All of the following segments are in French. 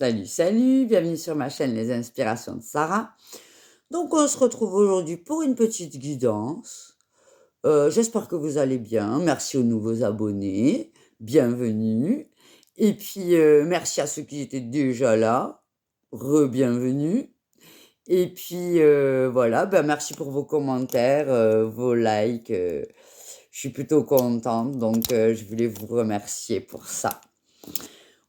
Salut, salut, bienvenue sur ma chaîne Les Inspirations de Sarah. Donc on se retrouve aujourd'hui pour une petite guidance. J'espère que vous allez bien. Merci aux nouveaux abonnés, bienvenue. Et puis merci à ceux qui étaient déjà là, re-bienvenue. Et puis voilà, ben merci pour vos commentaires, vos likes. Je suis plutôt contente, donc je voulais vous remercier pour ça.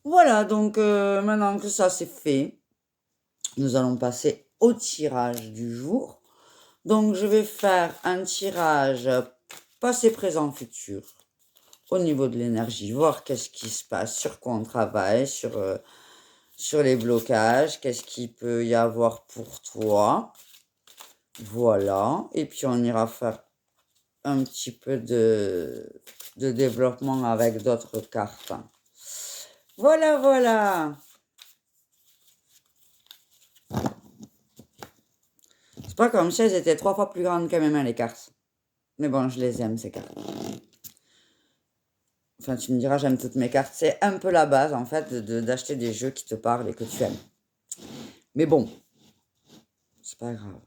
Voilà, donc maintenant que ça c'est fait, nous allons passer au tirage du jour. Donc, je vais faire un tirage passé, présent, futur au niveau de l'énergie, voir qu'est-ce qui se passe, sur quoi on travaille, sur les blocages, qu'est-ce qu'il peut y avoir pour toi. Voilà. Et puis, on ira faire un petit peu de développement avec d'autres cartes. Voilà, voilà. C'est pas comme si elles étaient 3 fois plus grandes quand même, hein, les cartes. Mais bon, je les aime, ces cartes. Enfin, tu me diras, j'aime toutes mes cartes. C'est un peu la base, en fait, d'acheter des jeux qui te parlent et que tu aimes. Mais bon, c'est pas grave.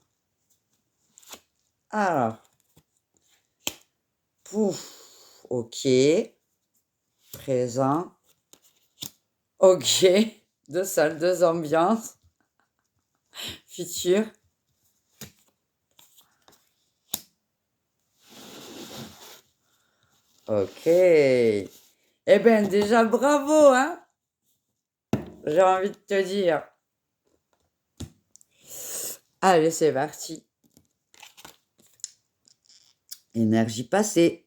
Alors, pouf, ok, présent, ok, deux salles, deux ambiances, futur. Ok. Eh ben, déjà, bravo, hein? J'ai envie de te dire. Allez, c'est parti. Énergie passée.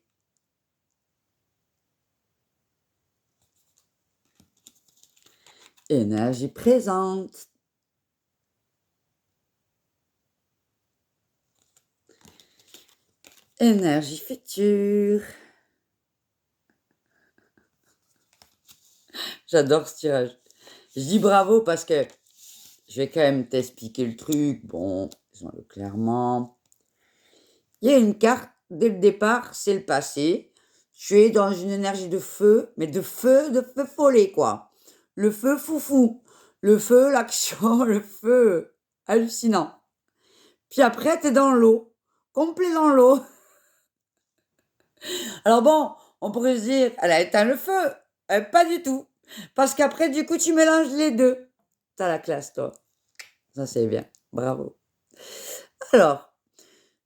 Énergie présente. Énergie future. J'adore ce tirage. Je dis bravo parce que je vais quand même t'expliquer le truc. Bon, disons-le clairement. Il y a une carte, dès le départ, c'est le passé. Tu es dans une énergie de feu, mais de feu follet, quoi. Le feu foufou. Le feu, l'action, le feu hallucinant. Puis après, t'es dans l'eau. Complet dans l'eau. Alors bon, on pourrait se dire, elle a éteint le feu. Pas du tout. Parce qu'après, du coup, tu mélanges les deux. T'as la classe, toi. Ça, c'est bien. Bravo. Alors,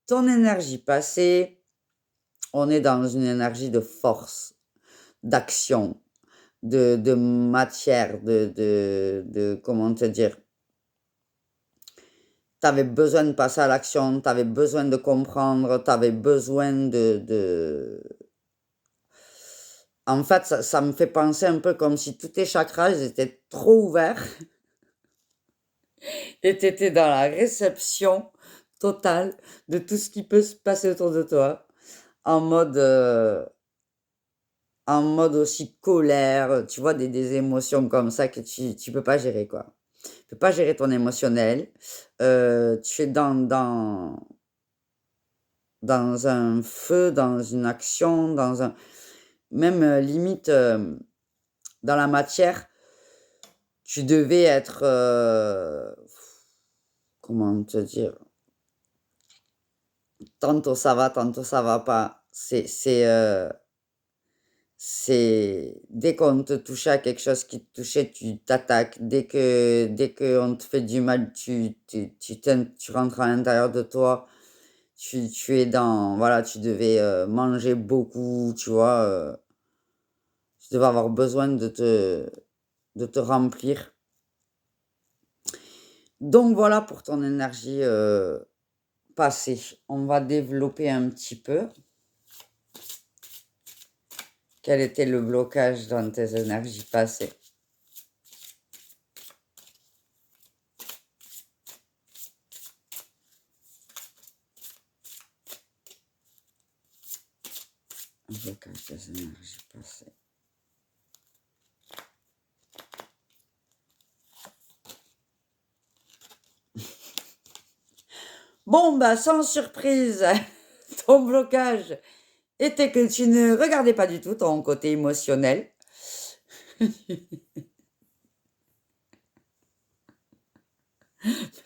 ton énergie passée, on est dans une énergie de force, d'action, de matière, comment te dire. Tu avais besoin de passer à l'action, tu avais besoin de comprendre, tu avais besoin En fait, ça me fait penser un peu comme si tous tes chakras ils étaient trop ouverts et tu étais dans la réception totale de tout ce qui peut se passer autour de toi, en mode, euh, en mode aussi colère, tu vois, des émotions comme ça que tu peux pas gérer, quoi. Tu peux pas gérer ton émotionnel. Tu es dans un feu, dans une action, même limite dans la matière, tu devais être, comment te dire, tantôt ça va pas. C'est dès qu'on te touchait à quelque chose qui te touchait, tu t'attaques. Dès que on te fait du mal, tu rentres à l'intérieur de toi. Tu es dans, voilà, tu devais manger beaucoup, tu vois. Tu devais avoir besoin de te remplir. Donc voilà pour ton énergie passée. On va développer un petit peu. Quel était le blocage dans tes énergies passées? Un blocage des énergies passées. Bon, bah, sans surprise, ton blocage était que tu ne regardais pas du tout ton côté émotionnel.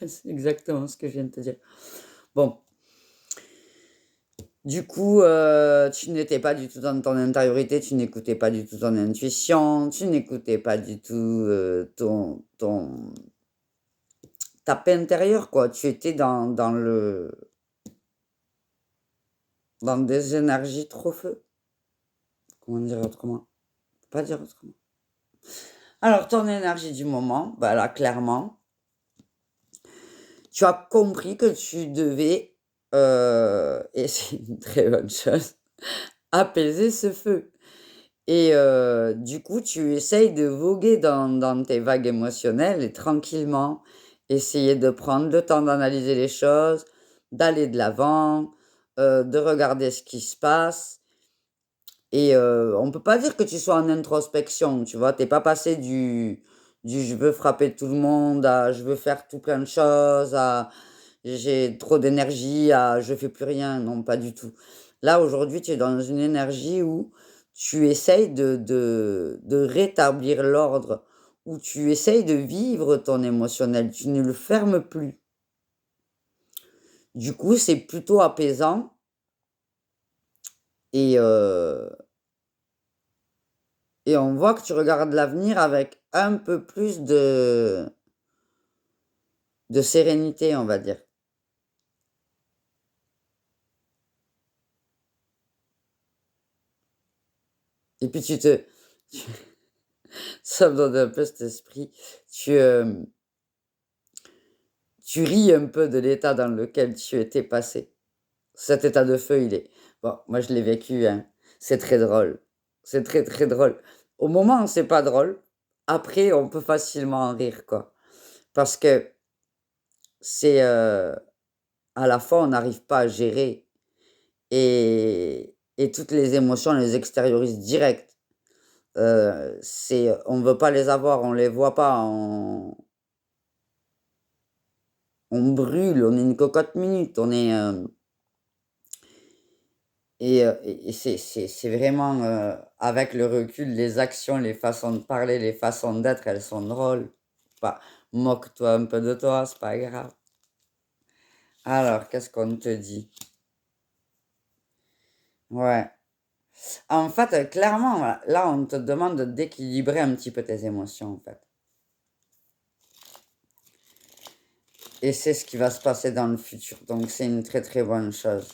C'est exactement ce que je viens de te dire. Bon, du coup, tu n'étais pas du tout dans ton intériorité, tu n'écoutais pas du tout ton intuition, tu n'écoutais pas du tout, ta paix intérieure, quoi. Tu étais dans des énergies trop feu. Comment dire autrement? Pas dire autrement. Alors, ton énergie du moment, bah là, clairement, tu as compris que tu devais, et c'est une très bonne chose, apaiser ce feu. Et du coup, tu essayes de voguer dans tes vagues émotionnelles et tranquillement essayer de prendre le temps d'analyser les choses, d'aller de l'avant, de regarder ce qui se passe. Et on peut pas dire que tu sois en introspection, tu vois? T'es pas passé du «je veux frapper tout le monde» à «je veux faire tout plein de choses» à «j'ai trop d'énergie» à «je fais plus rien». Non, pas du tout. Là, aujourd'hui, tu es dans une énergie où tu essayes de rétablir l'ordre, où tu essayes de vivre ton émotionnel, tu ne le fermes plus. Du coup, c'est plutôt apaisant et on voit que tu regardes l'avenir avec un peu plus de sérénité, on va dire. Et puis tu ça me donne un peu cet esprit, tu, tu ris un peu de l'état dans lequel tu étais passé. Cet état de feu, il est bon, moi je l'ai vécu, hein, c'est très drôle. C'est très, très drôle. Au moment, c'est pas drôle. Après, on peut facilement en rire, quoi. Parce que c'est, à la fois, on n'arrive pas à gérer et toutes les émotions, on les extériorise direct. C'est on veut pas les avoir, on les voit pas, on brûle, on est une cocotte minute, on est, et c'est vraiment, avec le recul, les actions, les façons de parler, les façons d'être, elles sont drôles. Bah, moque-toi un peu de toi, c'est pas grave. Alors, qu'est-ce qu'on te dit? Ouais. En fait, clairement, là, on te demande d'équilibrer un petit peu tes émotions, en fait. Et c'est ce qui va se passer dans le futur. Donc, c'est une très, très bonne chose.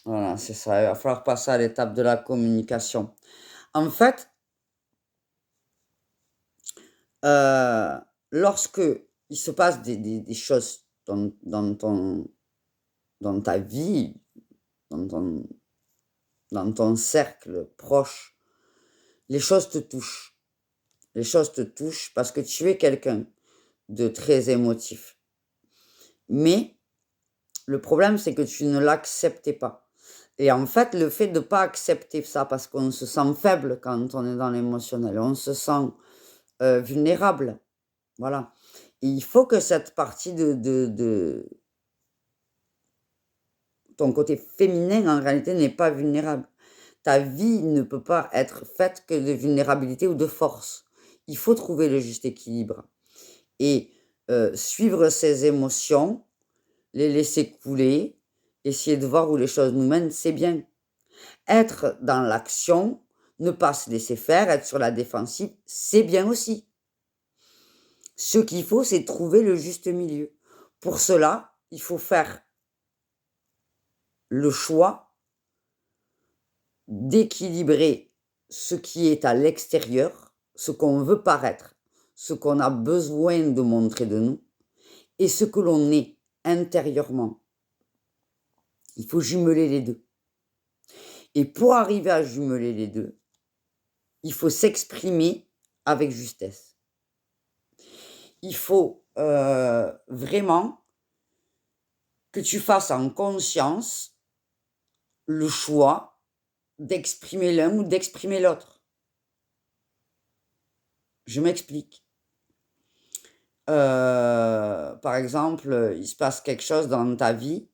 Voilà, c'est ça. Il va falloir passer à l'étape de la communication. En fait, heu, lorsque il se passe des choses dans ta vie, dans ton dans ton cercle proche, les choses te touchent. Les choses te touchent parce que tu es quelqu'un de très émotif. Mais le problème, c'est que tu ne l'acceptais pas. Et en fait, le fait de ne pas accepter ça, parce qu'on se sent faible quand on est dans l'émotionnel, on se sent, vulnérable, voilà. Et il faut que cette partie de ton côté féminin, en réalité, n'est pas vulnérable. Ta vie ne peut pas être faite que de vulnérabilité ou de force. Il faut trouver le juste équilibre et suivre ses émotions, les laisser couler, essayer de voir où les choses nous mènent, c'est bien. Être dans l'action, ne pas se laisser faire, être sur la défensive, c'est bien aussi. Ce qu'il faut, c'est trouver le juste milieu. Pour cela, il faut faire le choix d'équilibrer ce qui est à l'extérieur, ce qu'on veut paraître, ce qu'on a besoin de montrer de nous et ce que l'on est intérieurement. Il faut jumeler les deux. Et pour arriver à jumeler les deux, il faut s'exprimer avec justesse. Il faut vraiment que tu fasses en conscience le choix d'exprimer l'un ou d'exprimer l'autre. Je m'explique. Par exemple, il se passe quelque chose dans ta vie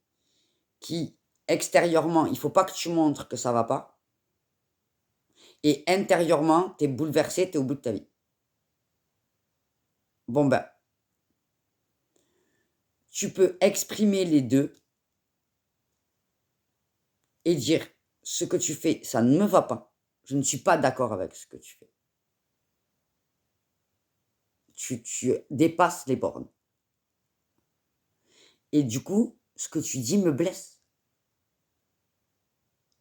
qui extérieurement, il ne faut pas que tu montres que ça ne va pas. Et intérieurement, tu es bouleversé, tu es au bout de ta vie. Bon ben, tu peux exprimer les deux et dire ce que tu fais, ça ne me va pas. Je ne suis pas d'accord avec ce que tu fais. Tu dépasses les bornes. Et du coup, ce que tu dis me blesse.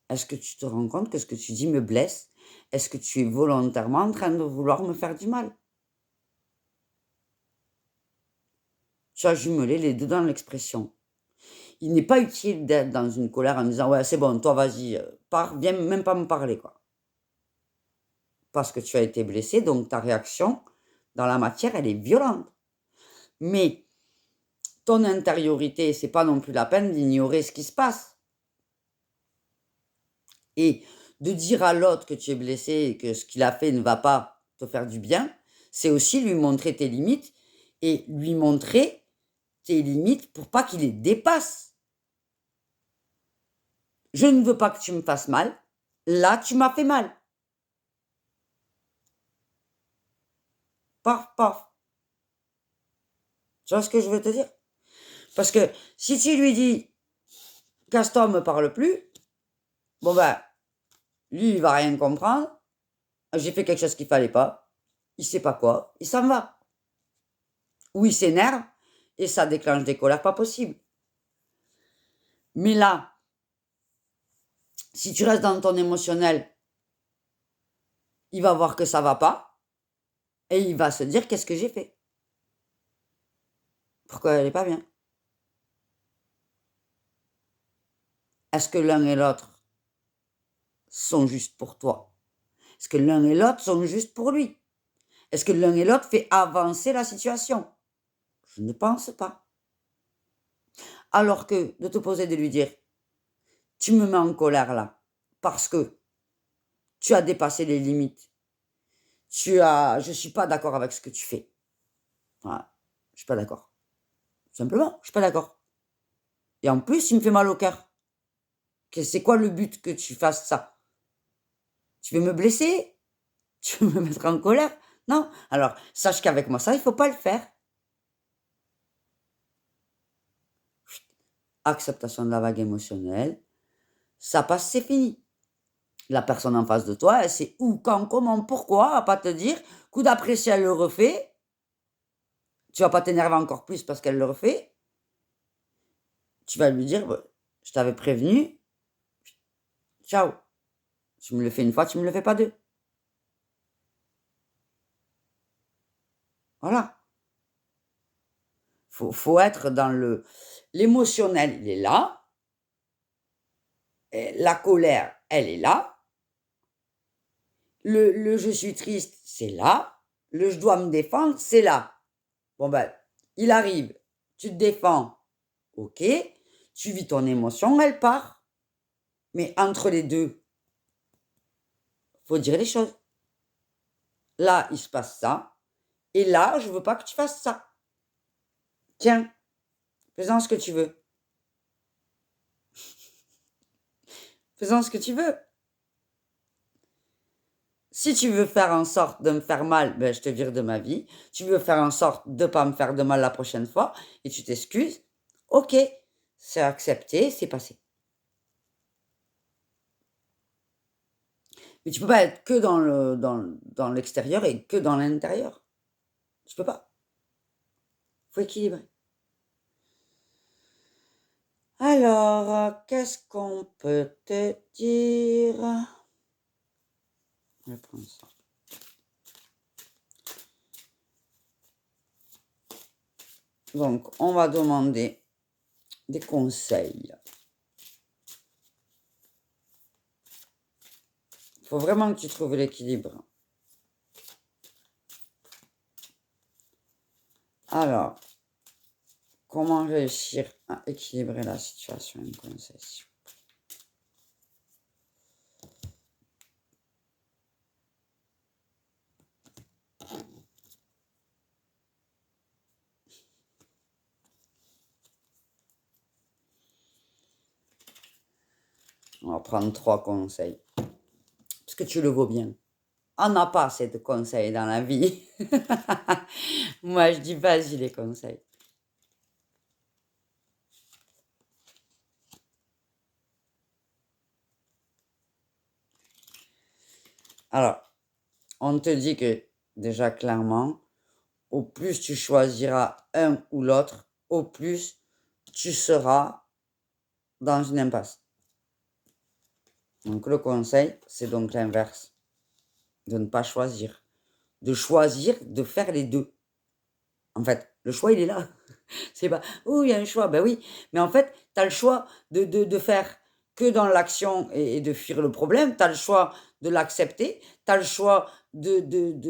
Est-ce que tu te rends compte que ce que tu dis me blesse? Est-ce que tu es volontairement en train de vouloir me faire du mal? Tu as jumelé les deux dans l'expression. Il n'est pas utile d'être dans une colère en disant ouais, c'est bon, toi vas-y, pars, viens même pas me parler, quoi. Parce que tu as été blessé, donc ta réaction dans la matière, elle est violente. Mais ton intériorité, c'est pas non plus la peine d'ignorer ce qui se passe. Et de dire à l'autre que tu es blessé et que ce qu'il a fait ne va pas te faire du bien, c'est aussi lui montrer tes limites et lui montrer tes limites pour pas qu'il les dépasse. Je ne veux pas que tu me fasses mal. Là, tu m'as fait mal. Paf, paf. Tu vois ce que je veux te dire? Parce que si tu lui dis Castor me parle plus, bon ben, lui, il va rien comprendre. J'ai fait quelque chose qu'il fallait pas. Il sait pas quoi. Il s'en va. Ou il s'énerve et ça déclenche des colères pas possibles. Mais là, si tu restes dans ton émotionnel, il va voir que ça va pas et il va se dire qu'est-ce que j'ai fait? Pourquoi elle est pas bien? Est-ce que l'un et l'autre sont justes pour toi? Est-ce que l'un et l'autre sont justes pour lui? Est-ce que l'un et l'autre fait avancer la situation? Je ne pense pas. Alors que de te poser de lui dire, tu me mets en colère là, parce que tu as dépassé les limites. Je suis pas d'accord avec ce que tu fais. Voilà. Je suis pas d'accord. Simplement, je suis pas d'accord. Et en plus, il me fait mal au cœur. C'est quoi le but que tu fasses ça? Tu veux me blesser? Tu veux me mettre en colère? Non. Alors, sache qu'avec moi, ça, il faut pas le faire. Acceptation de la vague émotionnelle. Ça passe, c'est fini. La personne en face de toi, elle sait où, quand, comment, pourquoi, elle va pas te dire. Coup d'après, si elle le refait, tu vas pas t'énerver encore plus parce qu'elle le refait. Tu vas lui dire, bah, je t'avais prévenu, ciao. Tu me le fais une fois, tu me le fais pas deux. Voilà. Faut être dans l'émotionnel, il est là. Et la colère, elle est là. Le je suis triste, c'est là. Le je dois me défendre, c'est là. Bon ben, il arrive, tu te défends, ok. Tu vis ton émotion, elle part. Mais entre les deux, faut dire les choses. Là, il se passe ça. Et là, je veux pas que tu fasses ça. Tiens, fais-en ce que tu veux. Fais-en ce que tu veux. Si tu veux faire en sorte de me faire mal, ben, je te vire de ma vie. Tu veux faire en sorte de ne pas me faire de mal la prochaine fois et tu t'excuses. Ok, c'est accepté, c'est passé. Mais tu peux pas être que dans l'extérieur et que dans l'intérieur. Tu peux pas. Faut équilibrer. Alors, qu'est-ce qu'on peut te dire? Je vais prendre ça. Donc, on va demander des conseils. Il faut vraiment que tu trouves l'équilibre. Alors, comment réussir à équilibrer la situation? Une concession. On va prendre 3 conseils. Parce que tu le vaux bien. On n'a pas assez de conseils dans la vie. Moi, je dis vas-y les conseils. Alors, on te dit que déjà clairement, au plus tu choisiras un ou l'autre, au plus tu seras dans une impasse. Donc le conseil, c'est donc l'inverse. De ne pas choisir. De choisir de faire les deux. En fait, le choix, il est là. C'est pas, oh, il y a un choix. Ben oui. Mais en fait, tu as le choix de faire que dans l'action et de fuir le problème. Tu as le choix de l'accepter. Tu as le choix de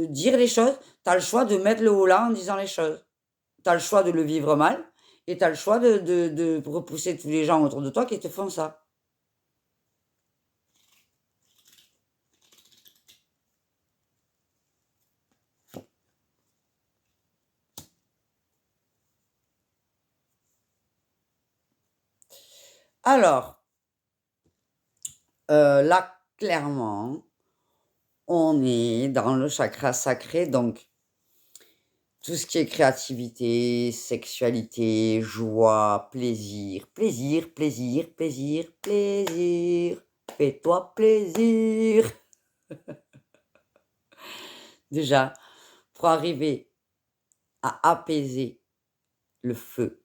dire les choses. Tu as le choix de mettre le haut là en disant les choses. Tu as le choix de le vivre mal. Et tu as le choix de repousser tous les gens autour de toi qui te font ça. Alors, là, clairement, on est dans le chakra sacré, donc tout ce qui est créativité, sexualité, joie, plaisir, plaisir, plaisir, plaisir, plaisir. Fais-toi plaisir. Déjà, pour arriver à apaiser le feu,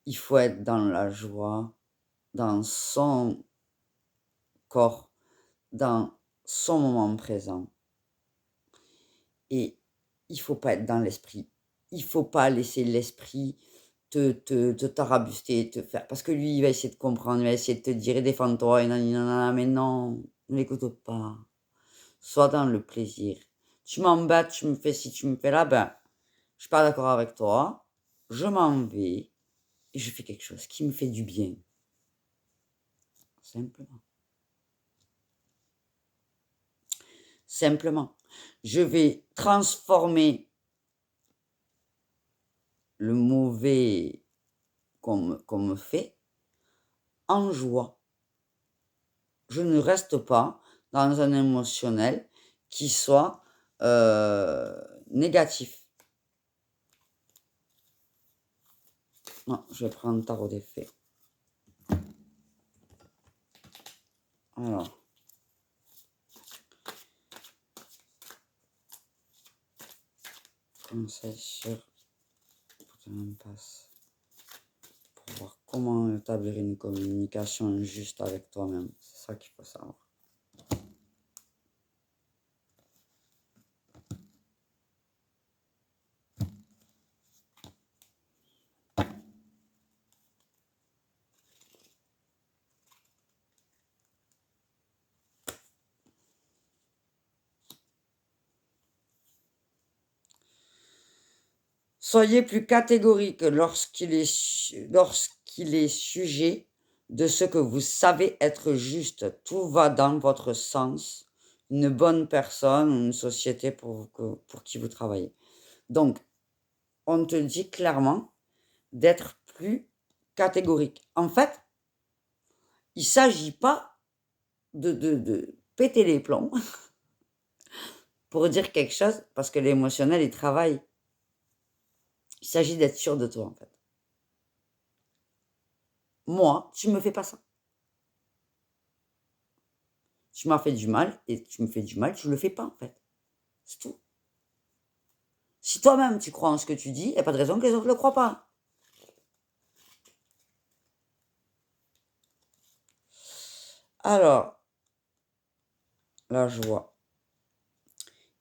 il faut être dans la joie, dans son corps, dans son moment présent. Et il faut pas être dans l'esprit. Il faut pas laisser l'esprit te tarabuster, te faire. Parce que lui, il va essayer de comprendre, il va essayer de te dire, et défends-toi, et nanana, mais non, ne l'écoute pas. Sois dans le plaisir. Tu m'embêtes, tu me fais ci, tu me fais là, ben, je suis pas d'accord avec toi, je m'en vais, et je fais quelque chose qui me fait du bien. Simplement. Simplement. Je vais transformer le mauvais qu'on me fait en joie. Je ne reste pas dans un émotionnel qui soit négatif. Non, je vais prendre tarot des fées. Alors. Conseil sur l'impasse. Pour voir comment établir une communication juste avec toi-même. C'est ça qu'il faut savoir. Soyez plus catégorique lorsqu'il est sujet de ce que vous savez être juste. Tout va dans votre sens. Une bonne personne, une société pour qui vous travaillez. Donc, on te dit clairement d'être plus catégorique. En fait, il ne s'agit pas de péter les plombs pour dire quelque chose, parce que l'émotionnel, il travaille. Il s'agit d'être sûr de toi, en fait. Moi, tu me fais pas ça. Tu m'as fait du mal, et tu me fais du mal, tu le fais pas, en fait. C'est tout. Si toi-même, tu crois en ce que tu dis, il n'y a pas de raison que les autres ne le croient pas. Alors, la joie.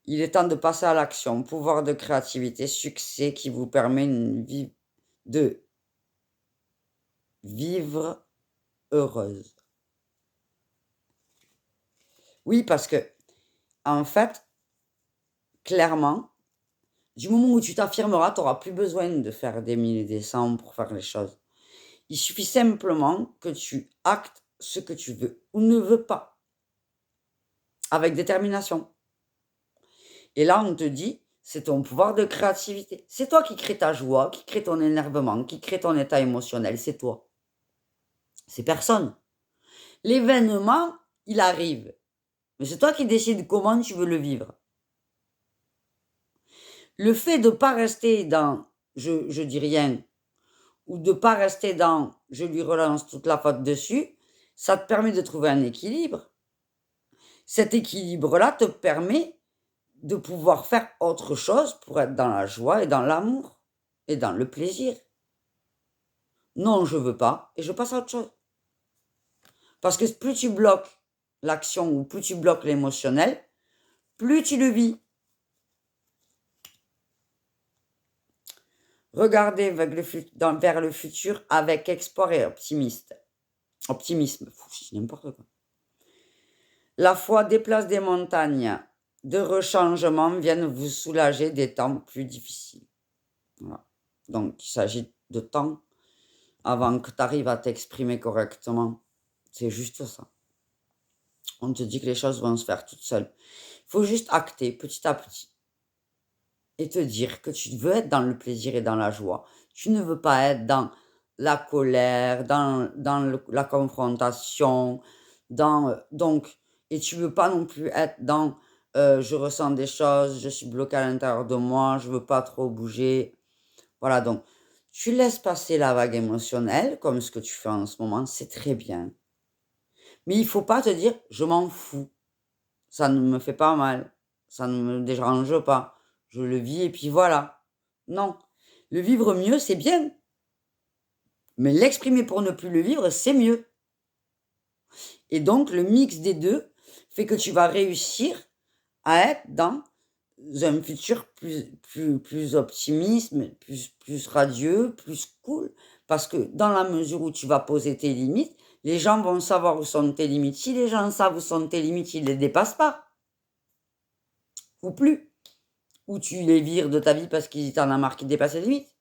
Il est temps de passer à l'action. Pouvoir de créativité, succès qui vous permet de vivre heureuse. Oui, parce que, en fait, clairement, du moment où tu t'affirmeras, tu n'auras plus besoin de faire des 1000 et des 100 pour faire les choses. Il suffit simplement que tu actes ce que tu veux ou ne veux pas, avec détermination. Et là, on te dit, c'est ton pouvoir de créativité. C'est toi qui crée ta joie, qui crée ton énervement, qui crée ton état émotionnel. C'est toi. C'est personne. L'événement, il arrive. Mais c'est toi qui décides comment tu veux le vivre. Le fait de ne pas rester dans je dis rien ou de ne pas rester dans je lui relance toute la faute dessus, ça te permet de trouver un équilibre. Cet équilibre-là te permet de pouvoir faire autre chose pour être dans la joie et dans l'amour et dans le plaisir. Non, je veux pas et je passe à autre chose. Parce que plus tu bloques l'action ou plus tu bloques l'émotionnel, plus tu le vis. Regardez vers le futur avec espoir et optimisme. C'est n'importe quoi. La foi déplace des montagnes. De rechangements viennent vous soulager des temps plus difficiles. Voilà. Donc, il s'agit de temps avant que tu arrives à t'exprimer correctement. C'est juste ça. On te dit que les choses vont se faire toutes seules. Il faut juste acter petit à petit et te dire que tu veux être dans le plaisir et dans la joie. Tu ne veux pas être dans la colère, dans la confrontation, et tu veux pas non plus être dans je ressens des choses, je suis bloqué à l'intérieur de moi, je veux pas trop bouger. Voilà, donc tu laisses passer la vague émotionnelle, comme ce que tu fais en ce moment, c'est très bien. Mais il faut pas te dire je m'en fous, ça ne me fait pas mal, ça ne me dérange pas, je le vis et puis voilà. Non, le vivre mieux, c'est bien, mais l'exprimer pour ne plus le vivre, c'est mieux. Et donc, le mix des deux fait que tu vas réussir à être dans un futur plus optimiste, plus radieux, plus cool. Parce que dans la mesure où tu vas poser tes limites, les gens vont savoir où sont tes limites. Si les gens savent où sont tes limites, ils ne les dépassent pas. Ou plus. Ou tu les vires de ta vie parce qu'ils t'en ont marre qu'ils dépassent les limites.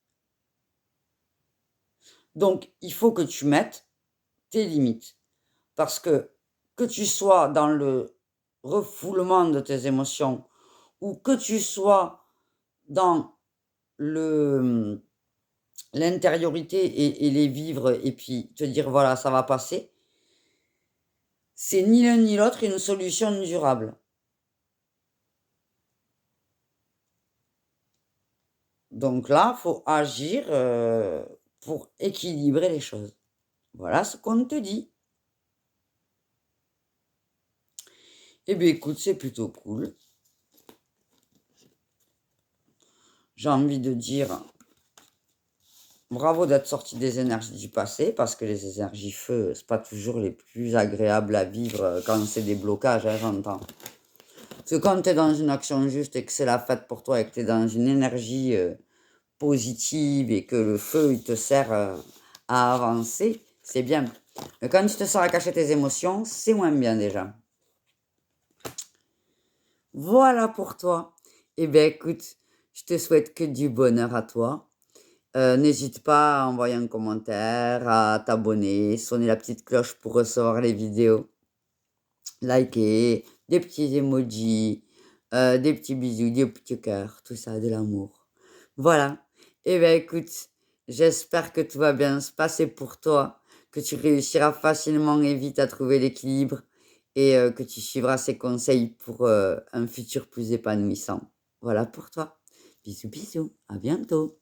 Donc, il faut que tu mettes tes limites. Parce que tu sois dans le refoulement de tes émotions ou que tu sois dans l'intériorité et les vivre et puis te dire voilà, ça va passer, c'est ni l'un ni l'autre une solution durable. Donc là, il faut agir pour équilibrer les choses. Voilà ce qu'on te dit. Eh bien, écoute, c'est plutôt cool. J'ai envie de dire bravo d'être sorti des énergies du passé, parce que les énergies feu, c'est pas toujours les plus agréables à vivre quand c'est des blocages, hein, j'entends. Parce que quand tu es dans une action juste et que c'est la fête pour toi et que tu es dans une énergie positive et que le feu, il te sert à avancer, c'est bien. Mais quand tu te sers à cacher tes émotions, c'est moins bien déjà. Voilà pour toi. Eh bien, écoute, je te souhaite que du bonheur à toi. N'hésite pas à envoyer un commentaire, à t'abonner, sonner la petite cloche pour recevoir les vidéos, liker, des petits emojis, des petits bisous, des petits cœurs, tout ça, de l'amour. Voilà. Eh bien, écoute, j'espère que tout va bien se passer pour toi, que tu réussiras facilement et vite à trouver l'équilibre et que tu suivras ces conseils pour un futur plus épanouissant. Voilà pour toi. Bisous, bisous. À bientôt.